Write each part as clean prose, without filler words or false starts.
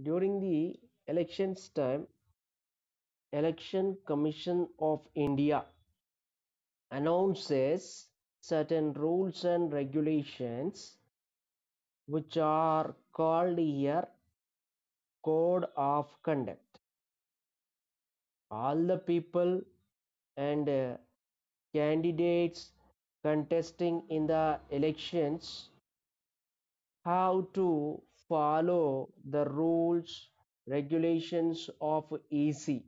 During the elections time, Election Commission of India announces certain rules and regulations which are called here Code of Conduct. All the people and candidates contesting in the elections have to follow the rules regulations of EC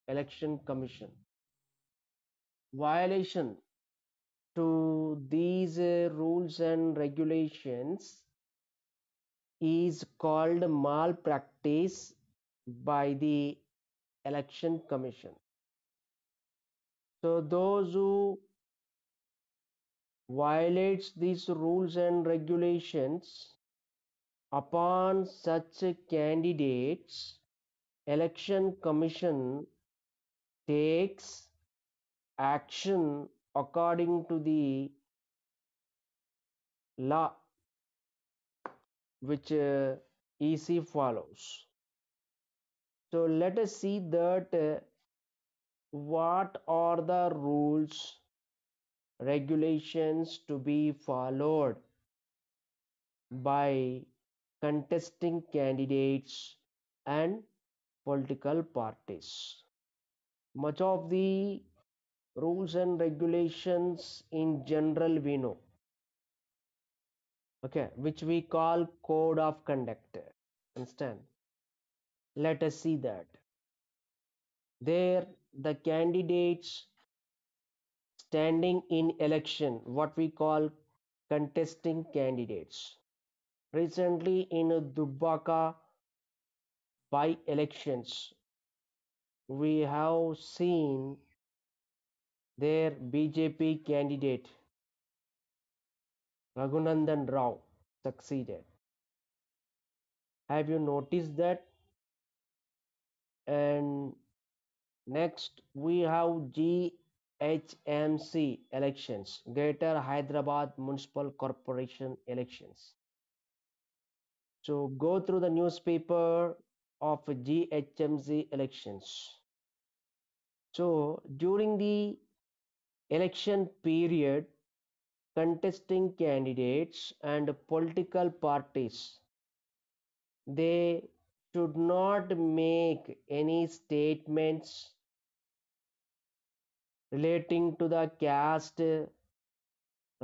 Election Commission. Violation to these rules and regulations is called malpractice by the Election Commission. So those who violates these rules and regulations, upon such candidates, Election Commission takes action according to the law which EC follows. So let us see that what are the rules regulations to be followed by contesting candidates and political parties. Much of the rules and regulations in general we know, okay, which we call code of conduct. Understand? Let us see that. There, the candidates standing in election, what we call contesting candidates. Recently in Dubbaka by elections, we have seen their BJP candidate Raghunandan Rao succeeded. Have you noticed that? And next we have GHMC elections, Greater Hyderabad Municipal Corporation elections. So go through the newspaper of GHMC elections. So during the election period, contesting candidates and political parties, they should not make any statements relating to the caste,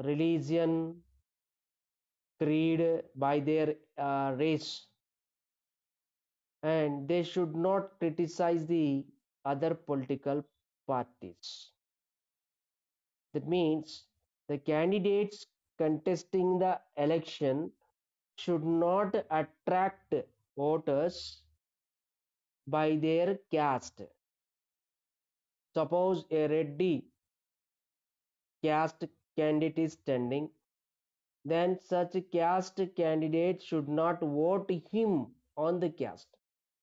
religion, creed by their race, and they should not criticize the other political parties. That means the candidates contesting the election should not attract voters by their caste. Suppose a Reddy caste candidate is standing, then such caste candidate should not vote him on the caste.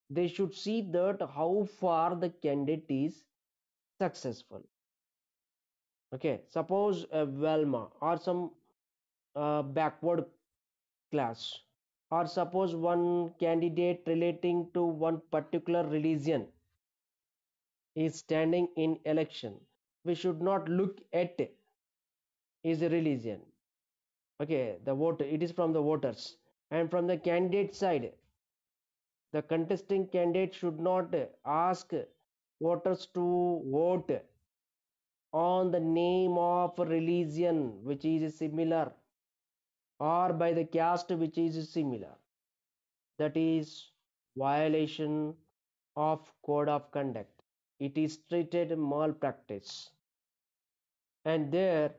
They should see that how far the candidate is successful. Okay, suppose a Velma or some backward class, or suppose one candidate relating to one particular religion is standing in election. We should not look at his religion. Okay, the vote, it is from the voters, and from the candidate side, the contesting candidate should not ask voters to vote on the name of religion which is similar, or by the caste which is similar. That is violation of code of conduct. It is treated malpractice. And there,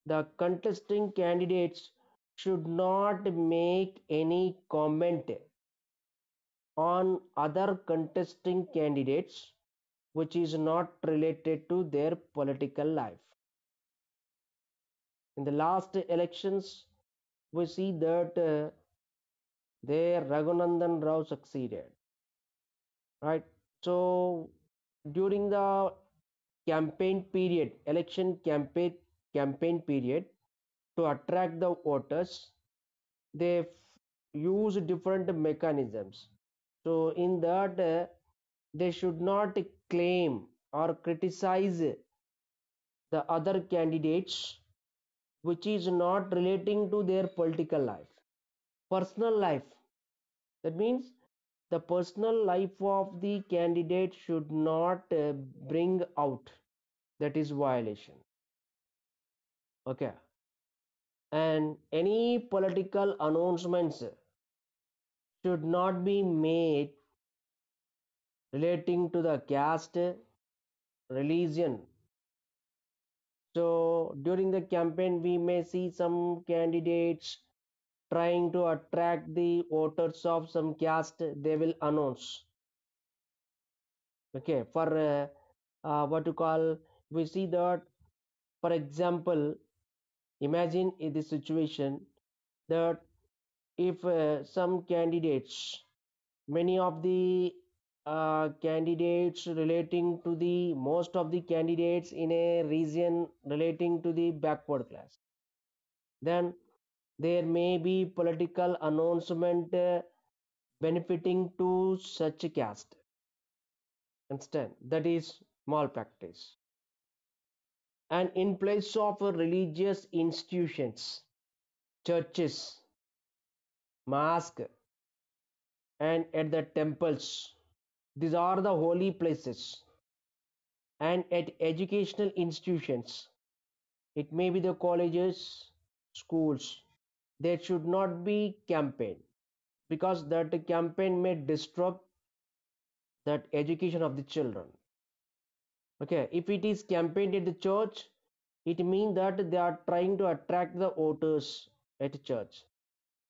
the contesting candidates should not make any comment on other contesting candidates which is not related to their political life. In the last elections, we see that there Raghunandan Rao succeeded, right? So during the campaign period, election campaign period, to attract the voters, they use different mechanisms. So in that, they should not claim or criticize the other candidates which is not relating to their political life, personal life. That means the personal life of the candidate should not bring out. That is violation. Okay. And any political announcements should not be made relating to the caste, religion. So during the campaign, we may see some candidates trying to attract the voters of some caste. They will announce. Okay, for what to call, we see that, for example, imagine in this situation that if some candidates, many of the candidates relating to the most of the candidates in a region relating to the backward class, then there may be political announcement benefiting to such a caste. Understand? That is malpractice. And in place of religious institutions, churches, mosque, and at the temples, these are the holy places, and at educational institutions, it may be the colleges, schools, there should not be campaign, because that campaign may disrupt that education of the children. Okay, if it is campaigned at the church, it means that they are trying to attract the voters at church.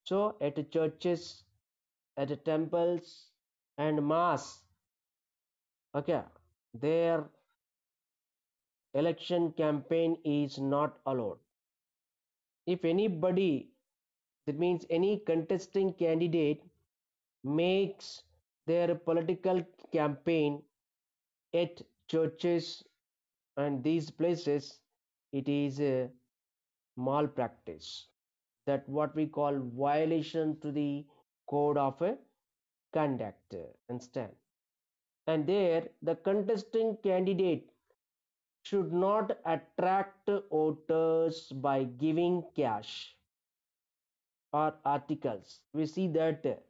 So at churches, at temples and mass, okay, their election campaign is not allowed. If anybody, that means any contesting candidate, makes their political campaign at churches and these places, it is a malpractice, that what we call violation to the code of conduct. Understand? And there the contesting candidate should not attract voters by giving cash or articles. We see that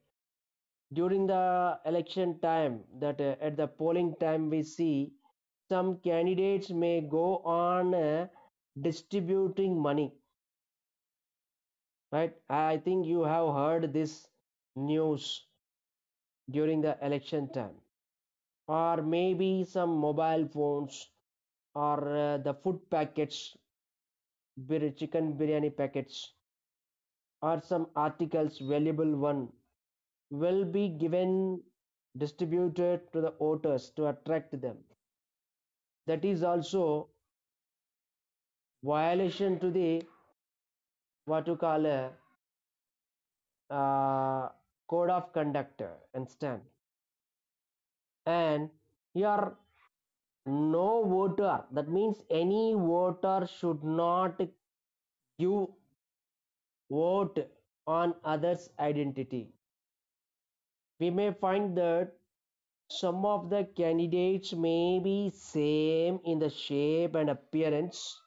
during the election time, that at the polling time, we see some candidates may go on distributing money, right? I think you have heard this news during the election time, or maybe some mobile phones, or the food packets, chicken biryani packets, or some articles, valuable one, will be given, distributed to the voters to attract them. That is also violation to the what you call a code of conduct. Understand? And here, no voter, that means any voter should not give vote on others identity. We may find that some of the candidates may be same in the shape and appearance,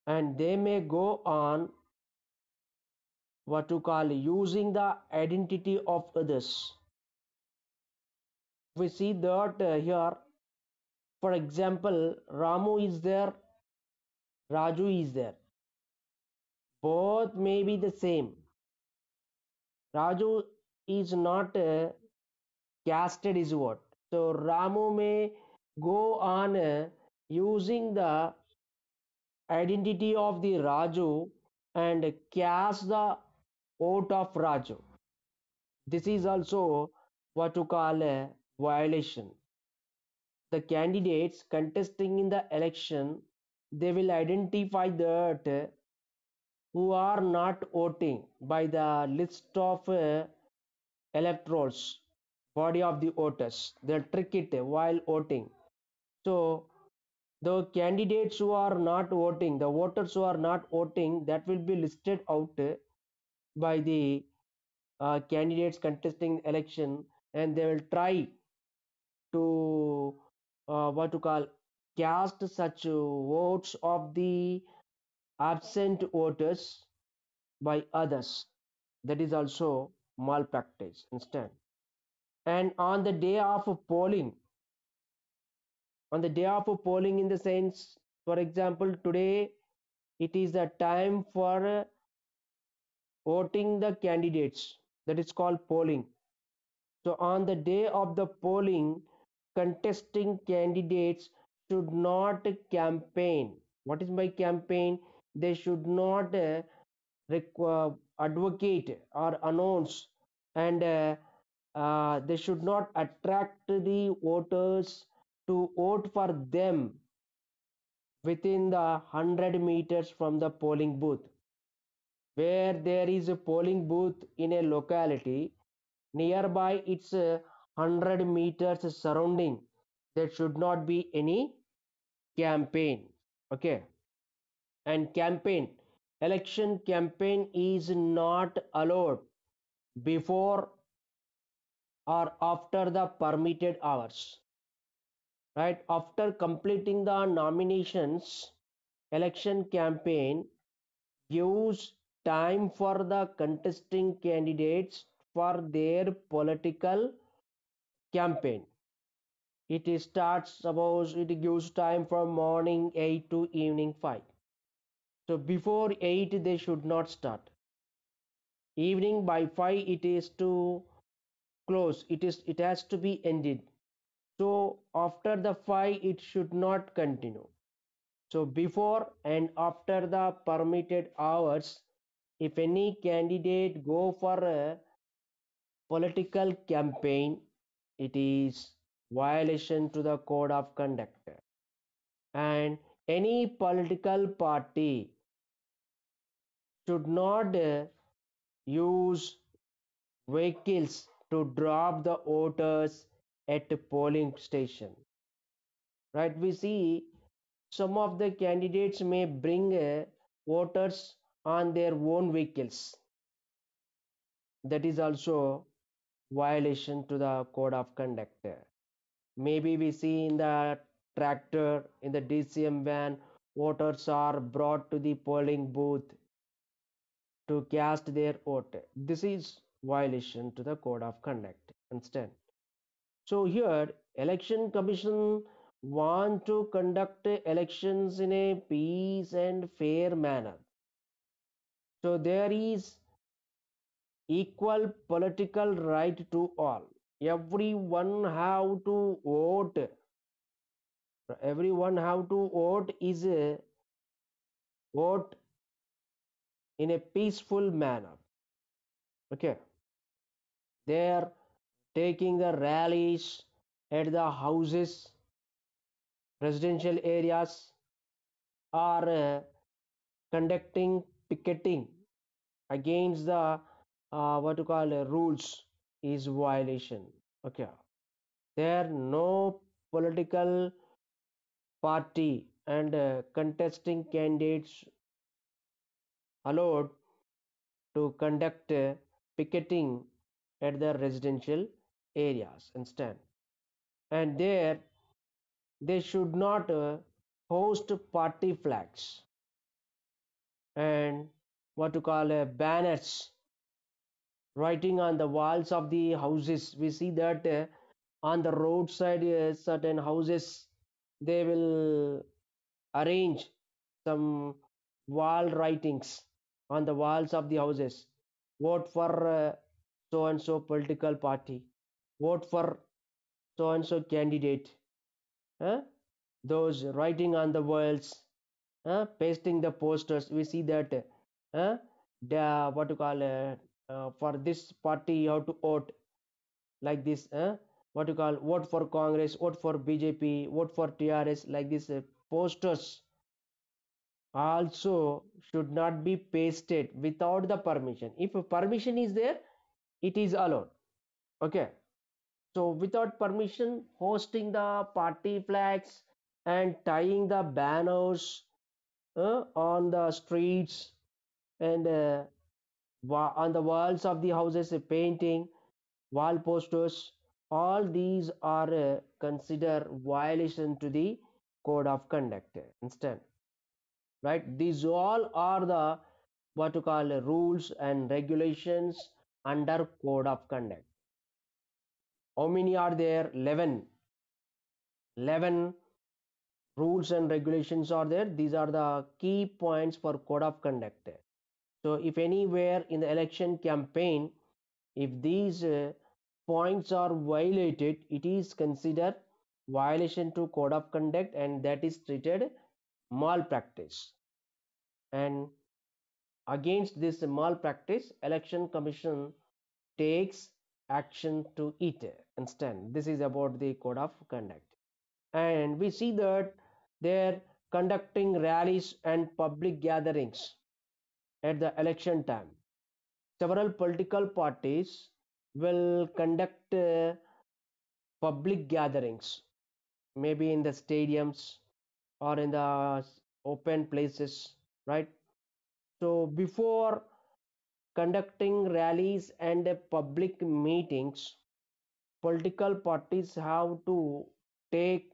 and they may go on what to call using the identity of others. We see that here, for example, Ramu is there, Raju is there, both may be the same. Raju is not casted is what, so Ramu may go on using the identity of the Raju and cast the vote of Raju. This is also what to call a violation. The candidates contesting in the election, they will identify that who are not voting by the list of electorals, body of the voters. They'll trick it while voting. So the candidates who are not voting, the voters who are not voting, that will be listed out by the candidates contesting election, and they will try to what to call cast such votes of the absent voters by others. That is also malpractice instead. And on the day of polling, in the sense, for example, today it is the time for voting the candidates. That is called polling. So on the day of the polling, contesting candidates should not campaign. What is my campaign? They should not advocate or announce, and they should not attract the voters to vote for them within the 100 meters from the polling booth. Where there is a polling booth in a locality, nearby its 100 meters surrounding, there should not be any campaign. Okay. And campaign, election campaign is not allowed before or after the permitted hours. Right after completing the nominations, election campaign gives time for the contesting candidates for their political campaign. It starts, suppose it gives time from morning 8 to evening 5. So before 8 they should not start. Evening by 5 it is to close. It has to be ended. So after the 5 it should not continue. So before and after the permitted hours, if any candidate go for a political campaign, it is violation to the code of conduct. And any political party should not use vehicles to drop the voters at the polling station. Right? We see some of the candidates may bring voters on their own vehicles. That is also violation to the code of conduct. Maybe we see in the tractor, in the DCM van, voters are brought to the polling booth to cast their vote. This is violation to the code of conduct. Understand? So here, election commission want to conduct elections in a peace and fair manner. So there is equal political right to all. Everyone have to vote. Everyone have to vote is a vote in a peaceful manner. Okay. They're taking the rallies at the houses, residential areas, or conducting picketing against the what you call rules is violation. Okay. There no political party and contesting candidates allowed to conduct picketing at the residential areas instead. And there they should not host party flags and what to call banners writing on the walls of the houses. We see that on the roadside, certain houses they will arrange some wall writings on the walls of the houses. Vote for so and so political party. Vote for so and so candidate. Huh? Those writing on the walls, pasting the posters. We see that what to call for this party you have to vote like this. What you call vote for Congress, vote for BJP, vote for TRS, like this. Posters also should not be pasted without the permission. If a permission is there, it is allowed. Okay. So without permission, hosting the party flags and tying the banners on the streets and On the walls of the houses, a painting, wall posters, all these are considered violation to the code of conduct. Understand, right? These all are the what to call rules and regulations under code of conduct. How many are there? 11. 11 rules and regulations are there. These are the key points for code of conduct. So if anywhere in the election campaign, if these points are violated, it is considered violation to code of conduct, and that is treated malpractice. And against this malpractice, election commission takes action to it. Understand, this is about the code of conduct. And we see that they're conducting rallies and public gatherings at the election time. Several political parties will conduct public gatherings, maybe in the stadiums or in the open places, right? So before conducting rallies and public meetings, political parties have to take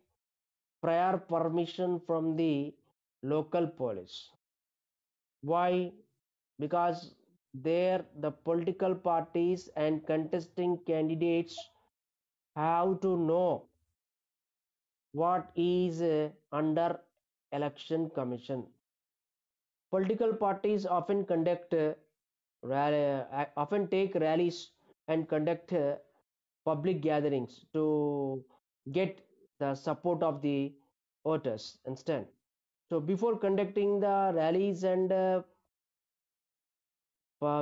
prior permission from the local police. Why? Because there the political parties and contesting candidates have to know what is under election commission. Political parties often conduct often take rallies and conduct public gatherings to get the support of the voters. Understand? So before conducting the rallies and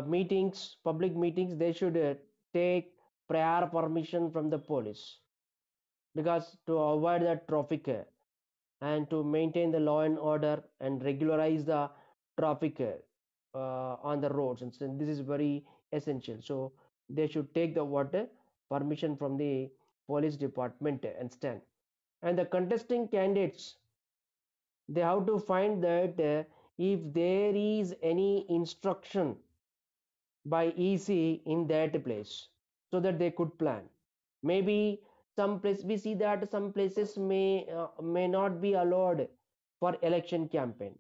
meetings, public meetings, they should take prior permission from the police, because to avoid the traffic and to maintain the law and order and regularize the traffic on the roads. And so this is very essential. So they should take the water permission from the police department and stand. And the contesting candidates, they have to find that if there is any instruction by EC in that place, so that they could plan. Maybe some place we see that some places may not be allowed for election campaign,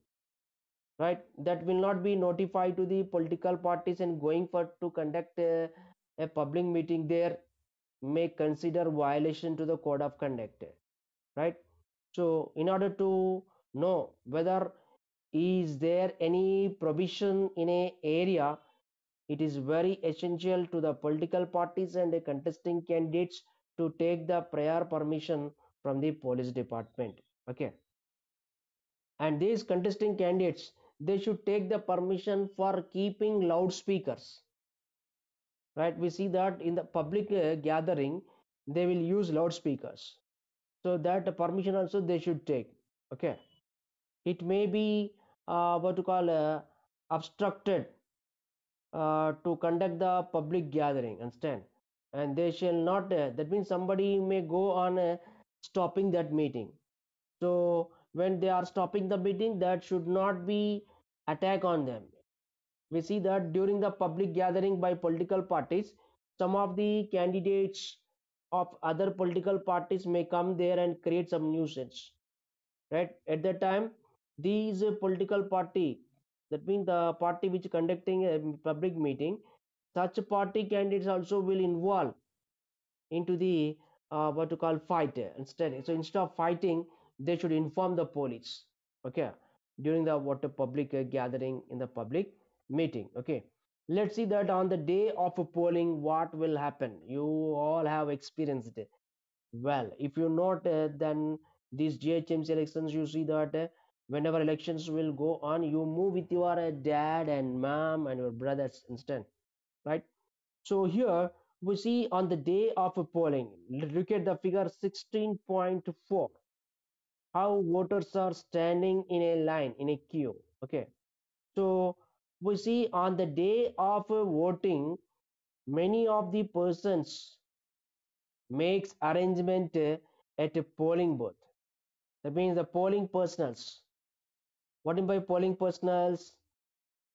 right? That will not be notified to the political parties, and going for to conduct a public meeting there may consider violation to the code of conduct, right? So in order to know whether is there any provision in a area, it is very essential to the political parties and the contesting candidates to take the prior permission from the police department. Okay. And these contesting candidates, they should take the permission for keeping loudspeakers, right? We see that in the public gathering, they will use loudspeakers. So that permission also they should take. Okay. It may be what to call obstructed to conduct the public gathering, understand? And they shall not that means somebody may go on stopping that meeting. So when they are stopping the meeting, that should not be attack on them. We see that during the public gathering by political parties, some of the candidates of other political parties may come there and create some nuisance, right? At that time, these political party, that means the party which conducting a public meeting, such party candidates also will involve into the what to call fight instead. So instead of fighting, they should inform the police, okay, during the what a public gathering in the public meeting. Okay, let's see that on the day of a polling what will happen. You all have experienced it well. If you not then these GHMC elections, you see that whenever elections will go on, you move with your dad and mom and your brothers instant, right? So here we see on the day of a polling, look at the figure 16.4, how voters are standing in a line, in a queue. Okay, so we see on the day of voting, many of the persons makes arrangement at a polling booth. That means the polling personals. What do you mean by polling personals?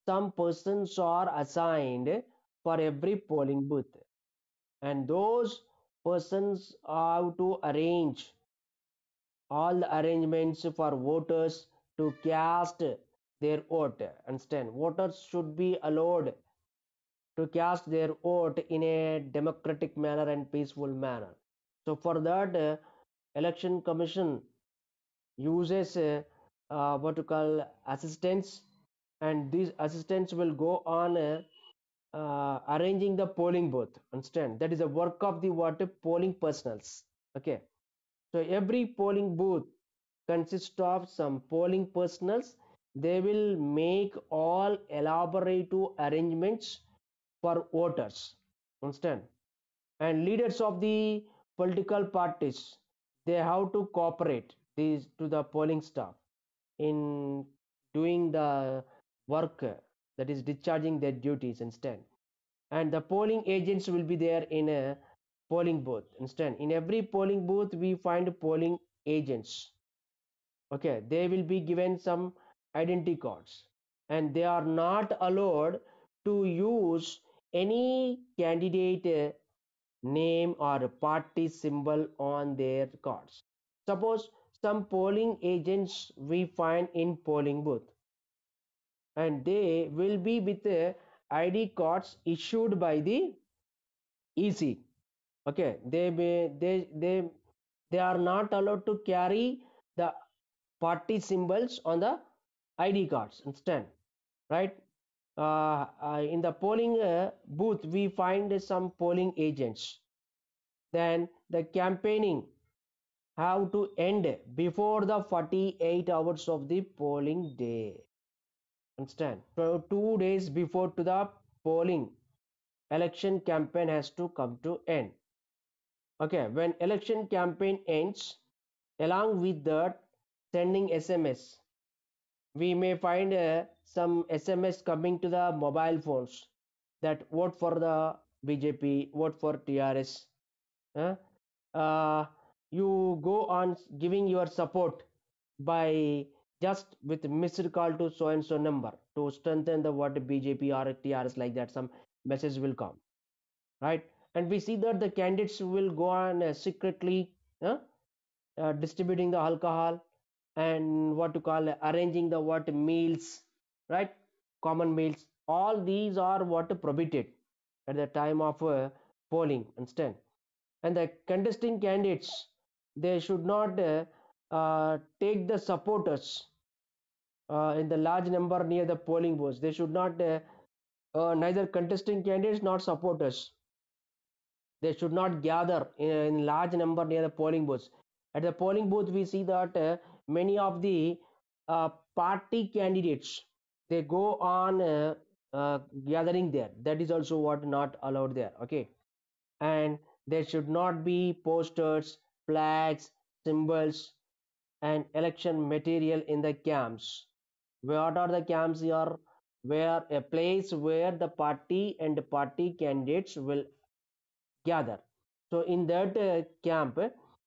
some persons are assigned for every polling booth, and those persons have to arrange all the arrangements for voters to cast their vote. Understand? Voters should be allowed to cast their vote in a democratic manner and peaceful manner. So for that, election commission uses what to call assistants, and these assistants will go on arranging the polling booth. Understand? That is the work of the what polling personals. Okay. So every polling booth consists of some polling personals. They will make all elaborate arrangements for voters. Understand? And leaders of the political parties, they have to cooperate these to the polling staff in doing the work, that is discharging their duties instead. And the polling agents will be there in a polling booth instead. In every polling booth we find polling agents. Okay, they will be given some identity cards, and they are not allowed to use any candidate name or party symbol on their cards. Suppose some polling agents we find in polling booth, and they will be with ID cards issued by the EC. Okay, they are not allowed to carry the party symbols on the ID cards instead, right? In the polling booth, we find some polling agents. Then the campaigning have to end before the 48 hours of the polling day. Understand? So 2 days before to the polling, election campaign has to come to end. Okay, when election campaign ends, along with that, sending SMS, we may find some SMS coming to the mobile phones that vote for the BJP, vote for TRS. uh, uh, you go on giving your support by just with missed call to so and so number to strengthen the what BJP or TRS, like that some message will come, right? And we see that the candidates will go on secretly uh, distributing the alcohol and what to call arranging the what meals, right? Common meals, all these are what prohibited at the time of polling instead. And the contesting candidates, they should not take the supporters in the large number near the polling booths. They should not neither contesting candidates nor supporters, they should not gather in large number near the polling booths. At the polling booth we see that many of the party candidates, they go on gathering there. That is also what not allowed there. Okay. And there should not be posters, flags, symbols, and election material in the camps. What are the camps here? Where a place where the party and party candidates will gather. So in that camp,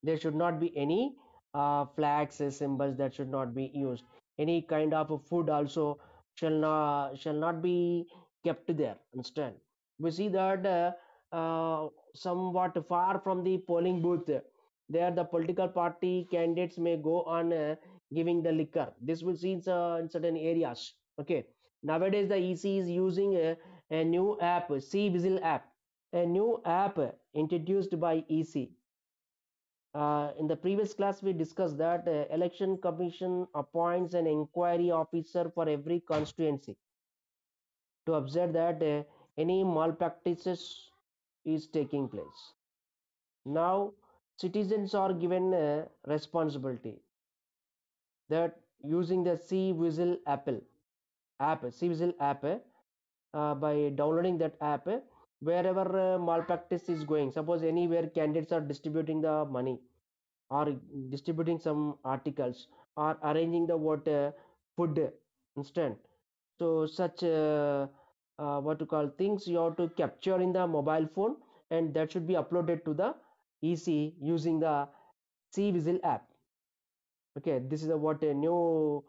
there should not be any flags, symbols that should not be used. Any kind of food also shall not be kept there. Understand? We see that somewhat far from the polling booth, there the political party candidates may go on giving the liquor. This will see in certain areas. Okay. Nowadays the EC is using a new app, C Whistle app, a new app introduced by EC. In the previous class, we discussed that election commission appoints an inquiry officer for every constituency to observe that any malpractices is taking place. Now, citizens are given responsibility that using the C Whistle C Whistle app, by downloading that app, wherever malpractice is going, suppose anywhere candidates are distributing the money or distributing some articles or arranging the what food instant, so such what to call things you have to capture in the mobile phone, and that should be uploaded to the EC using the C Whistle app. Okay, this is what a new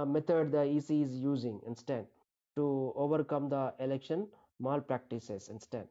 method the EC is using instead. to overcome the election malpractices instead.